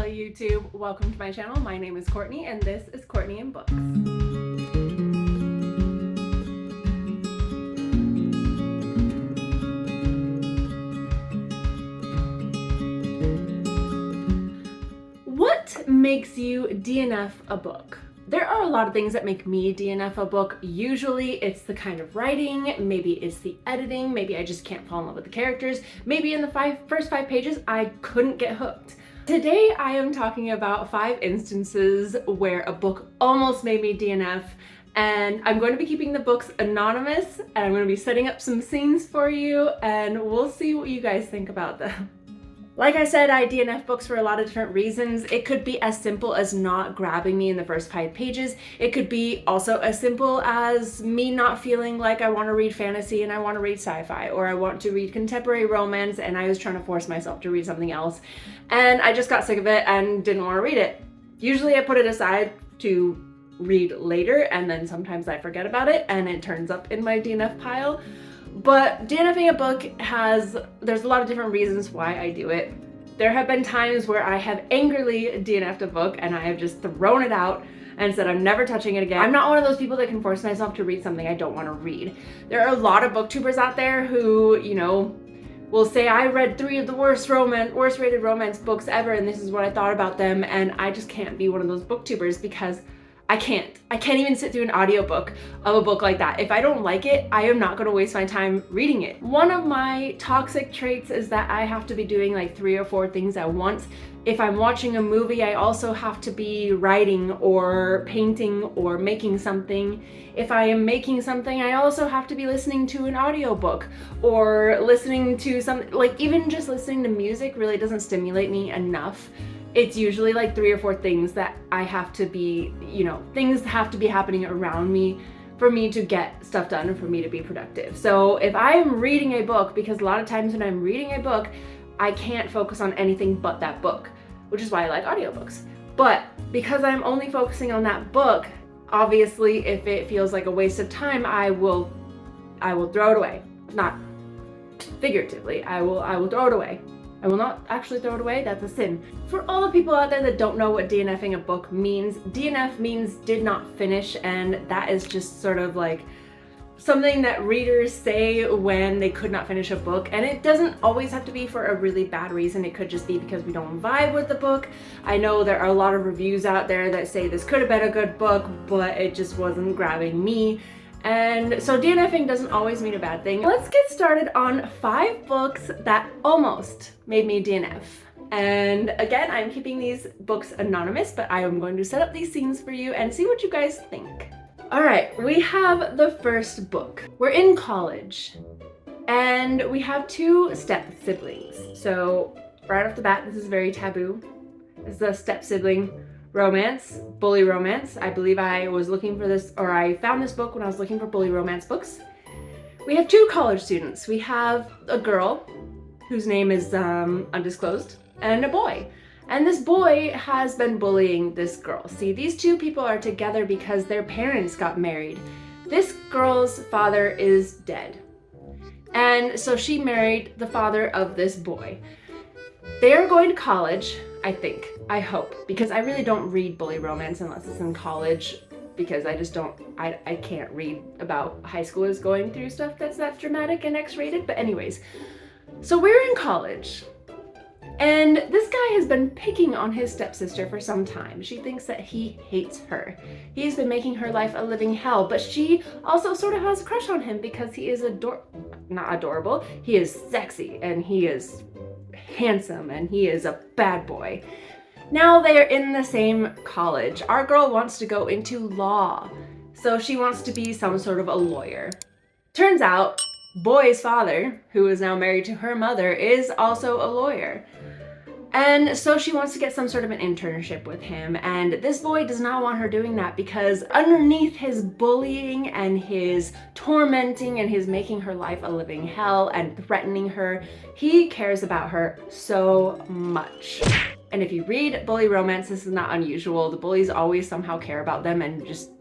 Hello YouTube, welcome to my channel. My name is Courtney and this is Courtney and Books. What makes you DNF a book? There are a lot of things that make me DNF a book. Usually it's the kind of writing, maybe it's the editing, maybe I just can't fall in love with the characters, maybe in the first five pages I couldn't get hooked. Today I am talking about 5 instances where a book almost made me DNF, and I'm going to be keeping the books anonymous and I'm going to be setting up some scenes for you and we'll see what you guys think about them. Like I said, I DNF books for a lot of different reasons. It could be as simple as not grabbing me in the first 5 pages. It could be also as simple as me not feeling like I want to read fantasy and I want to read sci-fi, or I want to read contemporary romance and I was trying to force myself to read something else and I just got sick of it and didn't want to read it. Usually I put it aside to read later and then sometimes I forget about it and it turns up in my DNF pile. But DNFing a book there's a lot of different reasons why I do it. There have been times where I have angrily DNF'd a book and I have just thrown it out and said I'm never touching it again. I'm not one of those people that can force myself to read something I don't want to read. There are a lot of booktubers out there who, you know, will say I read 3 of the worst rated romance books ever and this is what I thought about them, and I just can't be one of those booktubers because I can't even sit through an audiobook of a book like that. If I don't like it, I am not going to waste my time reading it. One of my toxic traits is that I have to be doing like 3 or 4 things at once. If I'm watching a movie, I also have to be writing or painting or making something. If I am making something, I also have to be listening to an audiobook or listening to like even just listening to music really doesn't stimulate me enough. It's usually like 3 or 4 things that I have to be, you know, things have to be happening around me for me to get stuff done and for me to be productive. So if I am reading a book, because a lot of times when I'm reading a book, I can't focus on anything but that book, which is why I like audiobooks. But because I'm only focusing on that book, obviously if it feels like a waste of time, I will throw it away. Not figuratively, I will throw it away. I will not actually throw it away, that's a sin. For all the people out there that don't know what DNFing a book means, DNF means did not finish, and that is just sort of like something that readers say when they could not finish a book, and it doesn't always have to be for a really bad reason. It could just be because we don't vibe with the book. I know there are a lot of reviews out there that say this could have been a good book, but it just wasn't grabbing me. And so DNFing doesn't always mean a bad thing. Let's get started on 5 books that almost made me DNF. And again, I'm keeping these books anonymous, but I am going to set up these scenes for you and see what you guys think. All right, we have the first book. We're in college and we have 2 step siblings. So right off the bat, this is very taboo. This is a step sibling romance, bully romance. I believe I was looking for this, or I found this book when I was looking for bully romance books. We have 2 college students. We have a girl whose name is undisclosed, and a boy. And this boy has been bullying this girl. See, these 2 people are together because their parents got married. This girl's father is dead. And so she married the father of this boy. They are going to college, I think, I hope, because I really don't read bully romance unless it's in college, because I just don't, I can't read about high schoolers going through stuff that's that dramatic and X-rated. But anyways, so we're in college and this guy has been picking on his stepsister for some time. She thinks that he hates her. He's been making her life a living hell, but she also sort of has a crush on him because he is not adorable, he is sexy and he is handsome and he is a bad boy. Now they are in the same college. Our girl wants to go into law, so she wants to be some sort of a lawyer. Turns out boy's father, who is now married to her mother, is also a lawyer. And so she wants to get some sort of an internship with him, and this boy does not want her doing that because underneath his bullying and his tormenting and his making her life a living hell and threatening her, he cares about her so much. And if you read bully romance, this is not unusual. The bullies always somehow care about them and just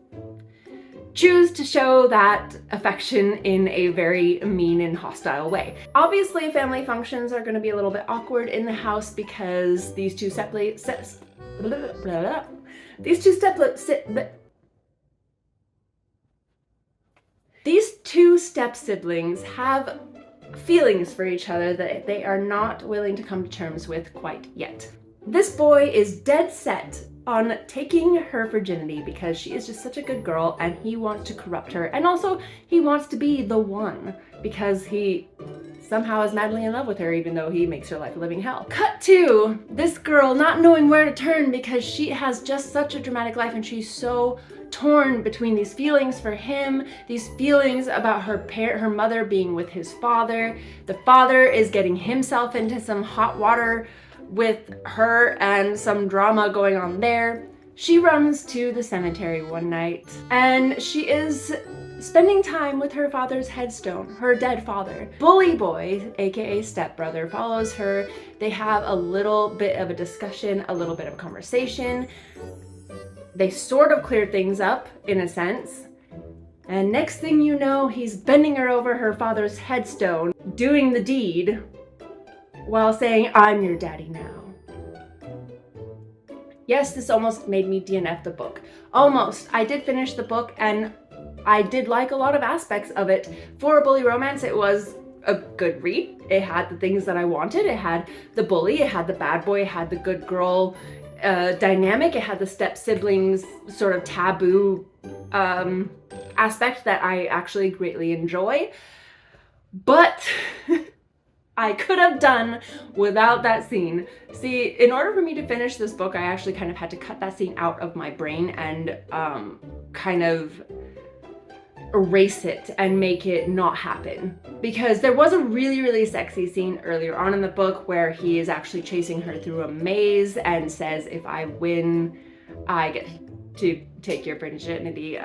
choose to show that affection in a very mean and hostile way. Obviously, family functions are going to be a little bit awkward in the house because these two step siblings have feelings for each other that they are not willing to come to terms with quite yet. This boy is dead set on taking her virginity because she is just such a good girl and he wants to corrupt her, and also he wants to be the one because he somehow is madly in love with her even though he makes her life a living hell. Cut to this girl not knowing where to turn because she has just such a dramatic life and she's so torn between these feelings for him, these feelings about her mother being with his father. The father is getting himself into some hot water with her and some drama going on there. She runs to the cemetery one night and she is spending time with her father's headstone, her dead father. Bully boy, aka stepbrother, follows her. They have a little bit of a discussion, a little bit of conversation. They sort of clear things up in a sense. And next thing you know, he's bending her over her father's headstone, doing the deed, while saying, "I'm your daddy now." Yes, this almost made me DNF the book. Almost. I did finish the book and I did like a lot of aspects of it. For a bully romance, it was a good read. It had the things that I wanted. It had the bully, it had the bad boy, it had the good girl dynamic, it had the step siblings sort of taboo aspect that I actually greatly enjoy. But I could have done without that scene. See, in order for me to finish this book, I actually kind of had to cut that scene out of my brain and kind of erase it and make it not happen. Because there was a really, really sexy scene earlier on in the book where he is actually chasing her through a maze and says, "If I win, I get to take your virginity."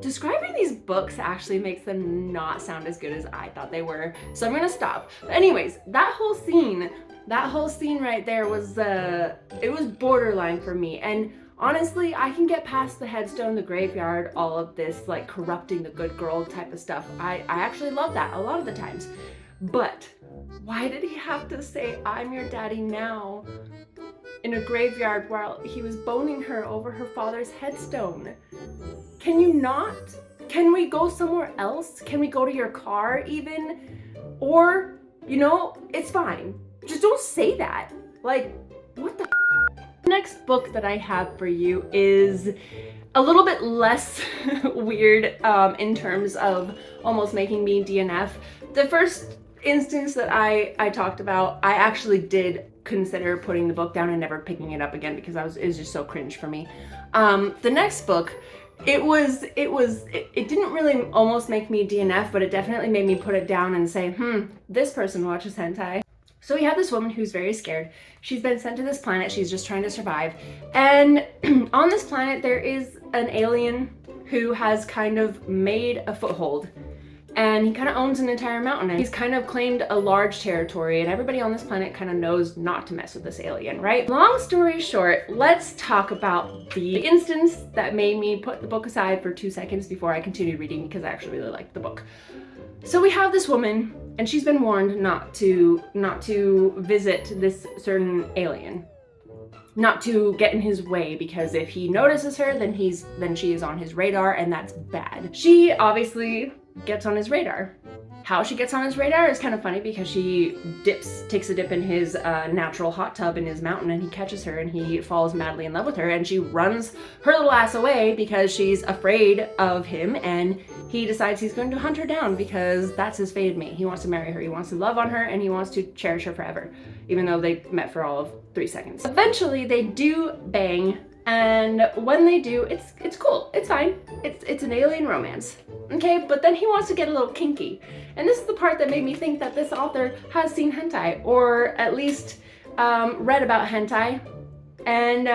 Describing these books actually makes them not sound as good as I thought they were, so I'm gonna stop. But anyways, that whole scene right there was it was borderline for me. And honestly, I can get past the headstone, the graveyard, all of this like corrupting the good girl type of stuff. I actually love that a lot of the times. But why did he have to say, "I'm your daddy now," in a graveyard while he was boning her over her father's headstone? Can you not? Can we go somewhere else? Can we go to your car even? Or, you know, it's fine. Just don't say that. Like, what the The next book that I have for you is a little bit less weird in terms of almost making me DNF. The first instance that I talked about, I actually did consider putting the book down and never picking it up again because it was just so cringe for me. The next book, it didn't really almost make me DNF, but it definitely made me put it down and say, this person watches hentai. So we have this woman who's very scared. She's been sent to this planet. She's just trying to survive. And on this planet, there is an alien who has kind of made a foothold. And he kind of owns an entire mountain. And he's kind of claimed a large territory. And everybody on this planet kind of knows not to mess with this alien, right? Long story short, let's talk about the instance that made me put the book aside for 2 seconds before I continued reading because I actually really liked the book. So we have this woman, and she's been warned not to visit this certain alien, not to get in his way, because if he notices her, then she is on his radar, and that's bad. She obviously gets on his radar. How she gets on his radar is kind of funny because she takes a dip in his natural hot tub in his mountain, and he catches her and he falls madly in love with her, and she runs her little ass away because she's afraid of him, and he decides he's going to hunt her down because that's his fated mate. He wants to marry her, he wants to love on her, and he wants to cherish her forever, even though they met for all of 3 seconds. Eventually they do bang, and when they do, it's cool, it's fine. It's an alien romance. Okay, but then he wants to get a little kinky. And this is the part that made me think that this author has seen hentai, or at least read about hentai. And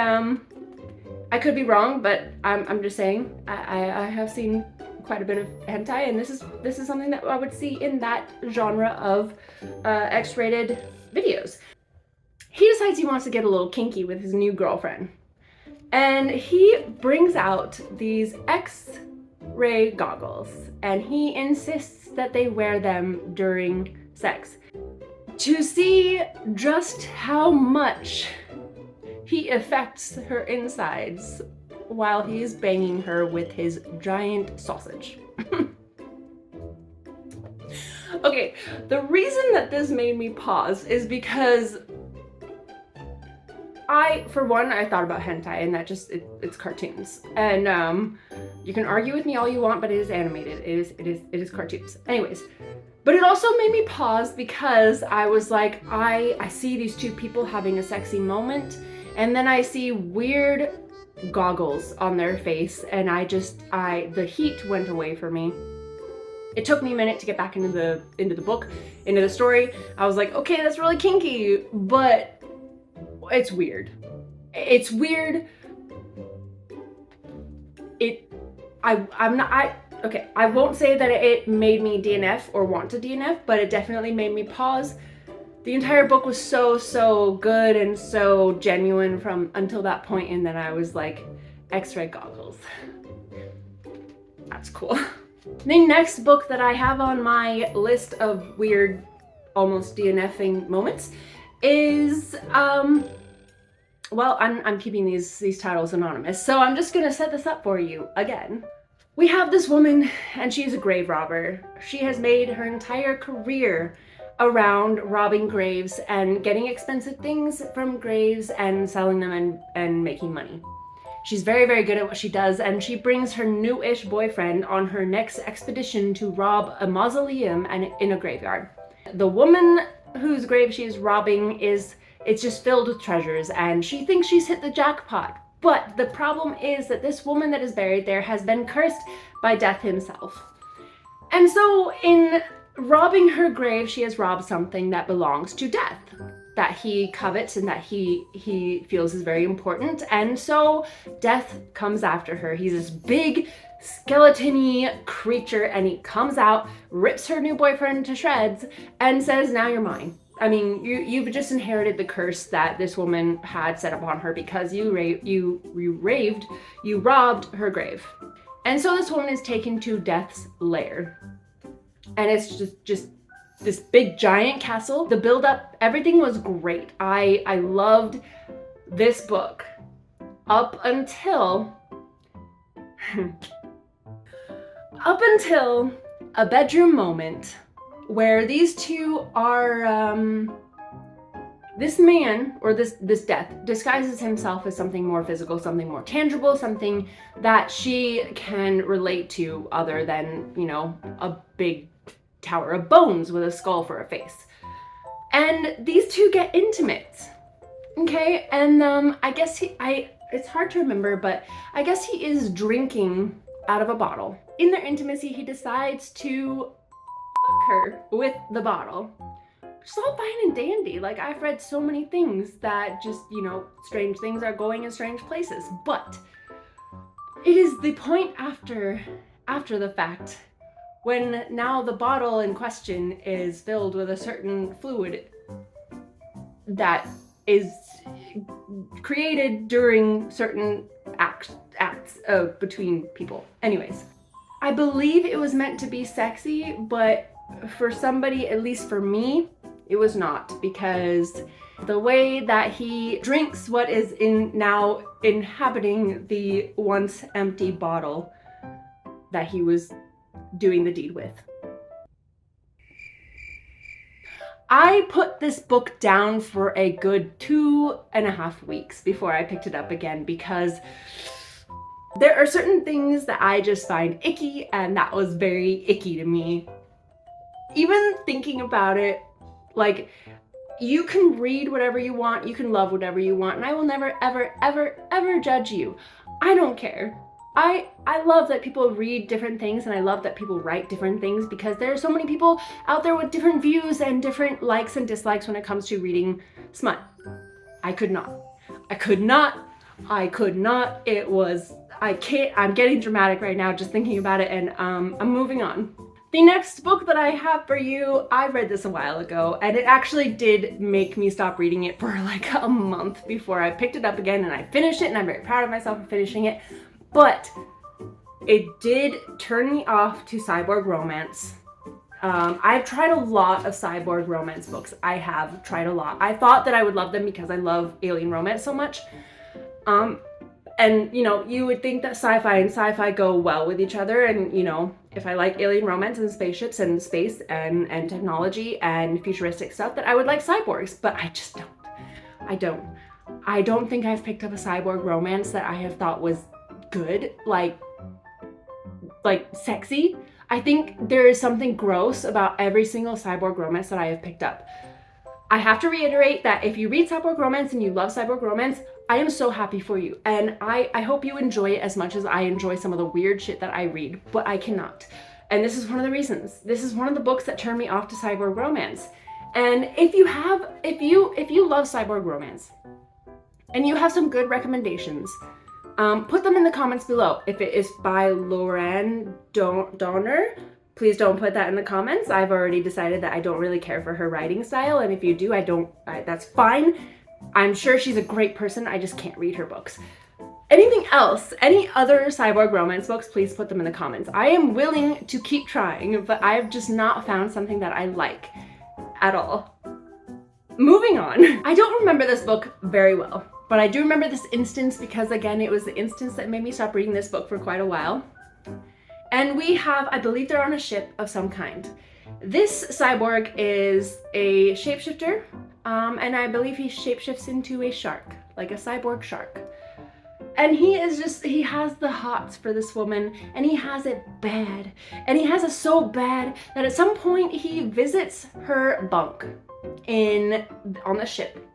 I could be wrong, but I'm just saying I have seen quite a bit of hentai, and this is something that I would see in that genre of X-rated videos. He decides he wants to get a little kinky with his new girlfriend. And he brings out these ray goggles, and he insists that they wear them during sex to see just how much he affects her insides while he's banging her with his giant sausage. Okay, the reason that this made me pause is because for one, I thought about hentai, and that just, it's cartoons. And you can argue with me all you want, but it is animated. It is cartoons. Anyways, but it also made me pause because I was like, I see these two people having a sexy moment, and then I see weird goggles on their face, and the heat went away from me. It took me a minute to get back into the book, into the story. I was like, okay, that's really kinky, but it's weird. It's weird. Okay, I won't say that it made me DNF or want to DNF, but it definitely made me pause. The entire book was so good and so genuine from until that point, and then I was like, X-ray goggles. That's cool. The next book that I have on my list of weird, almost DNFing moments is, well, I'm keeping these titles anonymous, so I'm just gonna set this up for you again. We have this woman, and she's a grave robber. She has made her entire career around robbing graves and getting expensive things from graves and selling them and making money. She's very good at what she does, and she brings her new-ish boyfriend on her next expedition to rob a mausoleum in a graveyard. The woman whose grave she is robbing it's just filled with treasures, and she thinks she's hit the jackpot. But the problem is that this woman that is buried there has been cursed by Death himself. And so in robbing her grave, she has robbed something that belongs to Death, that he covets and that he feels is very important. And so Death comes after her. He's this big skeleton-y creature, and he comes out, rips her new boyfriend to shreds, and says, now you're mine. I mean, you've just inherited the curse that this woman had set upon her because you robbed her grave. And so this woman is taken to Death's lair. And it's just this big giant castle. The build-up, everything was great. I loved this book up until a bedroom moment where these two are, this man, or this Death, disguises himself as something more physical, something more tangible, something that she can relate to other than, you know, a big tower of bones with a skull for a face. And these two get intimate, okay? And I guess it's hard to remember, but I guess he is drinking out of a bottle. In their intimacy, he decides to her with the bottle. It's all fine and dandy. Like, I've read so many things that just, you know, strange things are going in strange places. But it is the point after the fact, when now the bottle in question is filled with a certain fluid that is created during certain acts between people. Anyways, I believe it was meant to be sexy, but for somebody, at least for me, it was not, because the way that he drinks what is now inhabiting the once empty bottle that he was doing the deed with. I put this book down for a good 2.5 weeks before I picked it up again, because there are certain things that I just find icky, and that was very icky to me. Even thinking about it, like, you can read whatever you want, you can love whatever you want, and I will never, ever judge you. I don't care. I love that people read different things, and I love that people write different things, because there are so many people out there with different views and different likes and dislikes when it comes to reading smut. I could not. I'm getting dramatic right now just thinking about it, and I'm moving on. The next book that I have for you, I read this a while ago, and it actually did make me stop reading it for like a month before I picked it up again, and I finished it, and I'm very proud of myself for finishing it. But it did turn me off to cyborg romance. I've tried a lot of cyborg romance books. I have tried a lot. I thought that I would love them because I love alien romance so much. And, you know, you would think that sci-fi and sci-fi go well with each other. And, you know, if I like alien romance and spaceships and space and technology and futuristic stuff, that I would like cyborgs. But I just don't. I don't think I've picked up a cyborg romance that I have thought was good, like sexy. I think there is something gross about every single cyborg romance that I have picked up. I have to reiterate that if you read cyborg romance and you love cyborg romance, I am so happy for you. And I hope you enjoy it as much as I enjoy some of the weird shit that I read, but I cannot. And this is one of the reasons. This is one of the books that turned me off to cyborg romance. And if you love cyborg romance and you have some good recommendations, put them in the comments below. If it is by Lauren Donner, please don't put that in the comments. I've already decided that I don't really care for her writing style, and if you do, that's fine. I'm sure she's a great person, I just can't read her books. Anything else, any other cyborg romance books, please put them in the comments. I am willing to keep trying, but I've just not found something that I like at all. Moving on. I don't remember this book very well, but I do remember this instance because, again, it was the instance that made me stop reading this book for quite a while. And we have, I believe they're on a ship of some kind. This cyborg is a shapeshifter, and I believe he shapeshifts into a shark, like a cyborg shark. And he has the hots for this woman, and he has it bad. And he has it so bad that at some point he visits her bunk on the ship.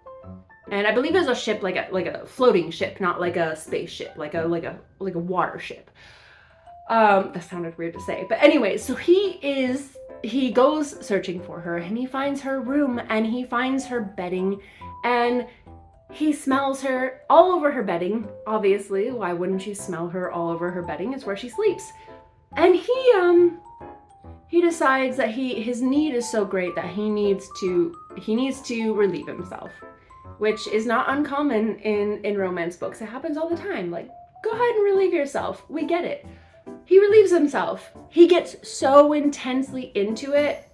And I believe it's a ship, like a floating ship, not like a spaceship, like a water ship. That sounded weird to say, but anyway, so he goes searching for her, and he finds her room, and he finds her bedding, and he smells her all over her bedding. Obviously, why wouldn't you smell her all over her bedding? It's where she sleeps. And he decides that his need is so great that he needs to relieve himself, which is not uncommon in romance books. It happens all the time. Like, go ahead and relieve yourself. We get it. He relieves himself. He gets so intensely into it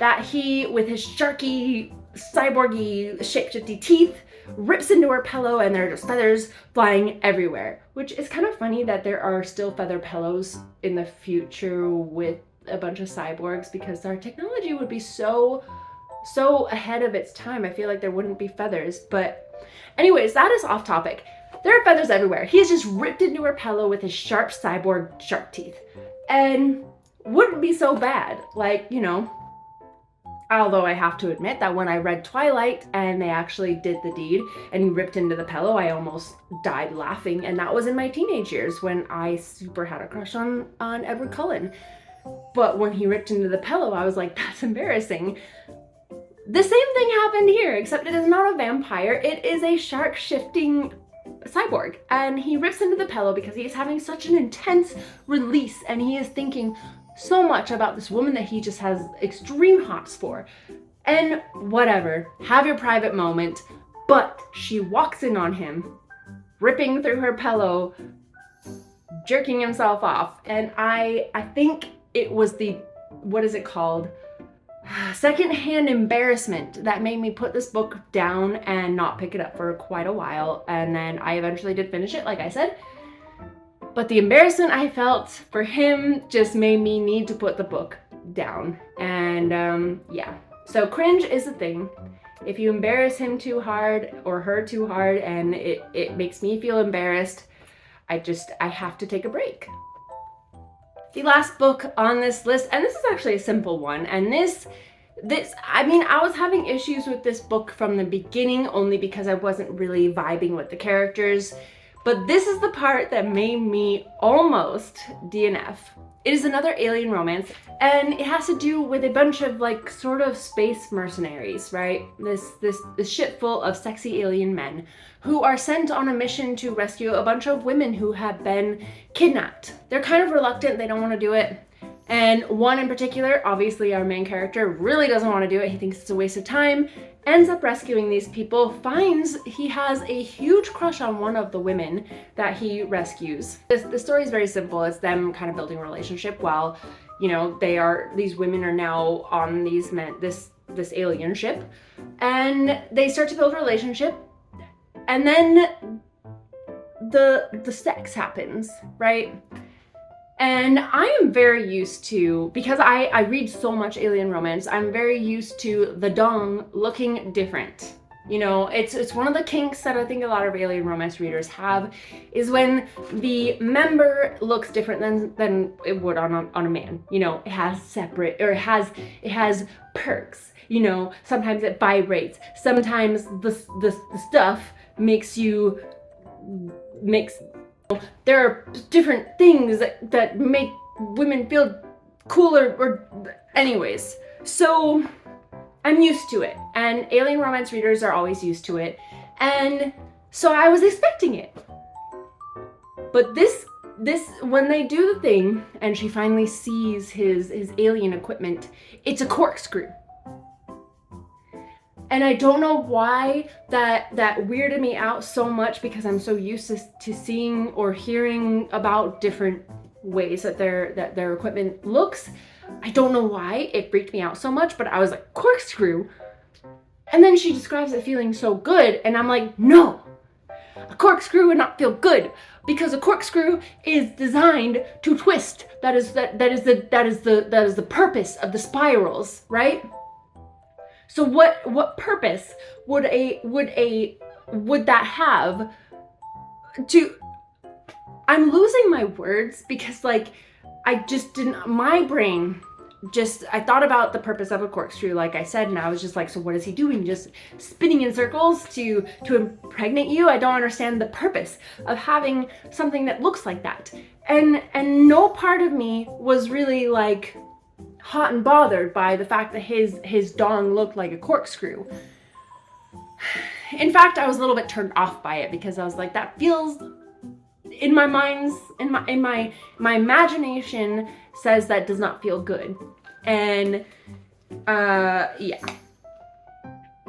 that he, with his sharky, cyborgy, shapeshifty teeth, rips into her pillow, and there are just feathers flying everywhere. Which is kind of funny that there are still feather pillows in the future with a bunch of cyborgs, because our technology would be so ahead of its time. I feel like there wouldn't be feathers. But anyways, that is off topic. There are feathers everywhere. He's just ripped into her pillow with his sharp cyborg shark teeth. And wouldn't be so bad. Like, you know, although I have to admit that when I read Twilight and they actually did the deed and he ripped into the pillow, I almost died laughing. And that was in my teenage years when I super had a crush on Edward Cullen. But when he ripped into the pillow, I was like, that's embarrassing. The same thing happened here, except it is not a vampire. It is a shark shifting cyborg, and he rips into the pillow because he is having such an intense release, and he is thinking so much about this woman that he just has extreme hots for. And whatever, have your private moment, but she walks in on him, ripping through her pillow, jerking himself off, and I think it was what is it called? Secondhand embarrassment that made me put this book down and not pick it up for quite a while. And then I eventually did finish it, like I said. But the embarrassment I felt for him just made me need to put the book down. And yeah, so cringe is a thing. If you embarrass him too hard or her too hard and it makes me feel embarrassed, I have to take a break. The last book on this list, and this is actually a simple one, and I was having issues with this book from the beginning only because I wasn't really vibing with the characters, but this is the part that made me almost DNF. It is another alien romance, and it has to do with a bunch of like sort of space mercenaries, right? This ship full of sexy alien men who are sent on a mission to rescue a bunch of women who have been kidnapped. They're kind of reluctant, they don't want to do it. And one in particular, obviously our main character, really doesn't want to do it. He thinks it's a waste of time, ends up rescuing these people, finds he has a huge crush on one of the women that he rescues. The story is very simple. It's them kind of building a relationship while, you know, these women are now on this alien ship, and they start to build a relationship, and then the sex happens, right? And I am very used to, because I read so much alien romance, I'm very used to the dong looking different. You know, it's one of the kinks that I think a lot of alien romance readers have, is when the member looks different than it would on a man. You know, it has separate, or it has perks. You know, sometimes it vibrates. Sometimes the stuff makes. There are different things that make women feel cooler, or anyways. So I'm used to it, and alien romance readers are always used to it, and so I was expecting it. But this when they do the thing and she finally sees his alien equipment, it's a corkscrew. And I don't know why that weirded me out so much, because I'm so used to seeing or hearing about different ways that their equipment looks. I don't know why it freaked me out so much, but I was like, corkscrew? And then she describes it feeling so good, and I'm like, no! A corkscrew would not feel good, because a corkscrew is designed to twist. That is the purpose of the spirals, right? So what purpose would that have to... I'm losing my words, because like I just didn't, my brain just, I thought about the purpose of a corkscrew, like I said, and I was just like, so what is he doing? Just spinning in circles to impregnate you? I don't understand the purpose of having something that looks like that. And no part of me was really like hot and bothered by the fact that his dong looked like a corkscrew. In fact, I was a little bit turned off by it, because I was like, that feels, in my imagination says that does not feel good. And yeah.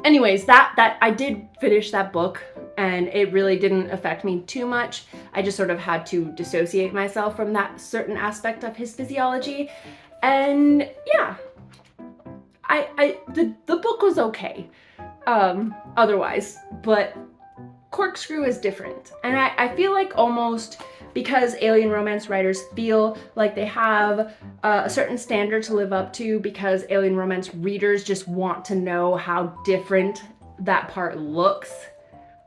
Anyways, that I did finish that book, and it really didn't affect me too much. I just sort of had to dissociate myself from that certain aspect of his physiology. And yeah, the book was okay, otherwise, but corkscrew is different. And I feel like almost because alien romance writers feel like they have a certain standard to live up to, because alien romance readers just want to know how different that part looks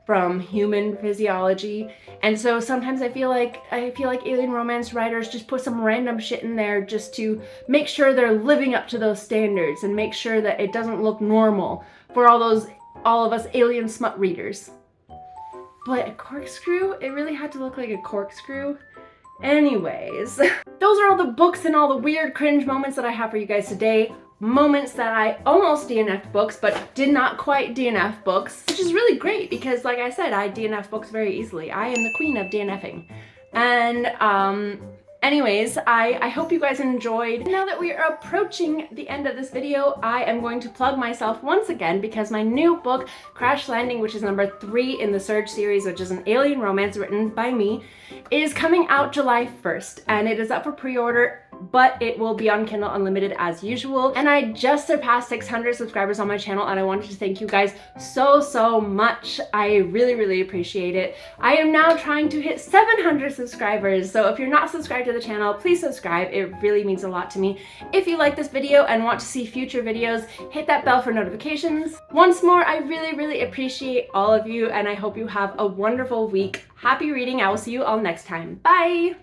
from human physiology. And so sometimes I feel like alien romance writers just put some random shit in there just to make sure they're living up to those standards, and make sure that it doesn't look normal for all of us alien smut readers. But a corkscrew, it really had to look like a corkscrew. Anyways, those are all the books and all the weird cringe moments that I have for you guys today. Moments that I almost DNF'd books, but did not quite DNF books, which is really great, because like I said, I DNF books very easily. I am the queen of DNFing. And anyways, I hope you guys enjoyed. Now that we are approaching the end of this video, I am going to plug myself once again, because my new book, Crash Landing, which is number 3 in the Surge series, which is an alien romance written by me, is coming out July 1st, and it is up for pre-order, but it will be on Kindle Unlimited as usual. And I just surpassed 600 subscribers on my channel, and I wanted to thank you guys so much. I really appreciate it. I am now trying to hit 700 subscribers, so if you're not subscribed to the channel, please subscribe. It really means a lot to me. If you like this video and want to see future videos, hit that bell for notifications. Once more, I really appreciate all of you, and I hope you have a wonderful week. Happy reading. I will see you all next time. Bye!